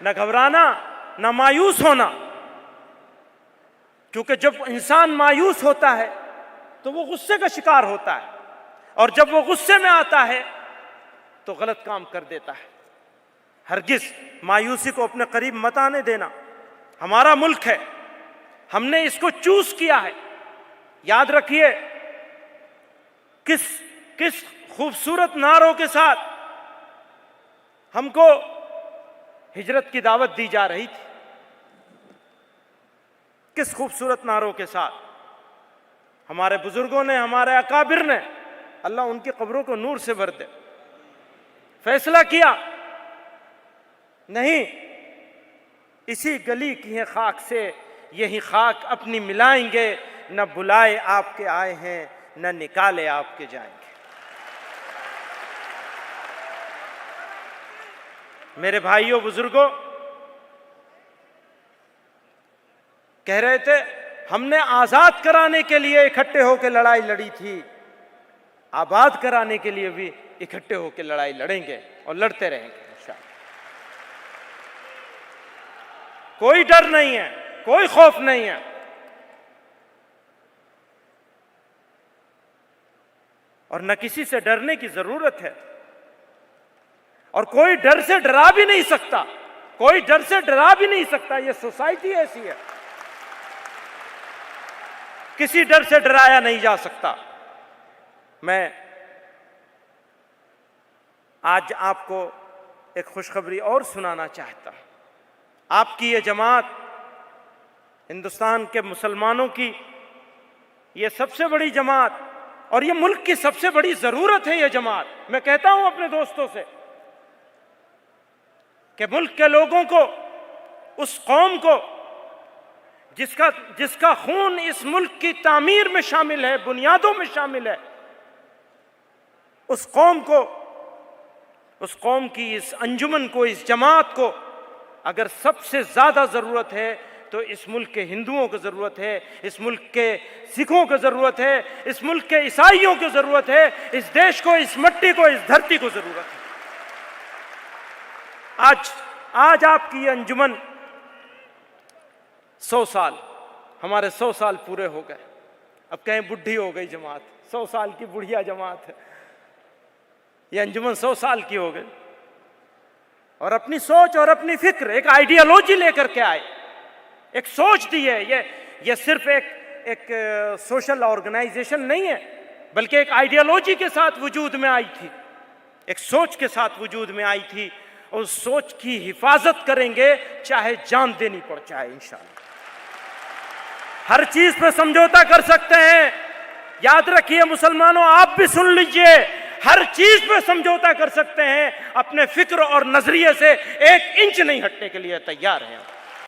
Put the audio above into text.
न घबराना, न मायूस होना, क्योंकि जब इंसान मायूस होता है तो वो गुस्से का शिकार होता है, और जब वो गुस्से में आता है तो गलत काम कर देता है। हरगिज मायूसी को अपने करीब मत आने देना। हमारा मुल्क है, हमने इसको चूज किया है। याद रखिए, किस खूबसूरत नारों के साथ हमको हिजरत की दावत दी जा रही थी, किस खूबसूरत नारों के साथ हमारे बुजुर्गों ने, हमारे अकाबिर ने, अल्लाह उनकी कब्रों को नूर से भर दे, फैसला किया, नहीं इसी गली की है खाक से यही खाक अपनी मिलाएंगे, न बुलाए आपके आए हैं न निकाले आपके जाएंगे। मेरे भाइयों बुजुर्गों, कह रहे थे हमने आजाद कराने के लिए इकट्ठे होकर लड़ाई लड़ी थी, आबाद कराने के लिए भी इकट्ठे होकर लड़ाई लड़ेंगे और लड़ते रहेंगे इंशाअल्लाह। कोई डर नहीं है, कोई खौफ नहीं है। और न किसी से डरने की जरूरत है, और कोई डर से डरा भी नहीं सकता, कोई डर से डरा भी नहीं सकता। ये सोसाइटी ऐसी है, किसी डर से डराया नहीं जा सकता। मैं आज आपको एक खुशखबरी और सुनाना चाहता हूं। आपकी ये जमात, हिंदुस्तान के मुसलमानों की ये सबसे बड़ी जमात, और ये मुल्क की सबसे बड़ी जरूरत है ये जमात। मैं कहता हूं अपने दोस्तों से कि मुल्क के लोगों को, उस कौम को जिसका खून इस मुल्क की तामीर में शामिल है, बुनियादों में शामिल है, उस कौम को, उस कौम की इस अंजुमन को, इस जमात को अगर सबसे ज्यादा जरूरत है तो इस मुल्क के हिंदुओं को जरूरत है, इस मुल्क के सिखों को जरूरत है, इस मुल्क के ईसाइयों को जरूरत है, इस देश को, इस मिट्टी को, इस धरती को जरूरत है। आज आपकी ये अंजुमन 100 साल, हमारे 100 साल पूरे हो गए। अब कहें बुढ़ी हो गई जमात, 100 साल की बुढ़िया जमात है। ये अंजुमन 100 साल की हो गई, और अपनी सोच और अपनी फिक्र, एक आइडियोलॉजी लेकर के आए, एक सोच दी है। ये सिर्फ एक सोशल ऑर्गेनाइजेशन नहीं है, बल्कि एक आइडियोलॉजी के साथ वजूद में आई थी, एक सोच के साथ वजूद में आई थी। और उस सोच की हिफाजत करेंगे चाहे जान देनी पड़ जाए इंशाअल्लाह। हर चीज पे समझौता कर सकते हैं। याद रखिए मुसलमानों, आप भी सुन लीजिए, हर चीज पे समझौता कर सकते हैं। अपने फिक्र और नजरिए से 1 इंच नहीं हटने के लिए तैयार हैं।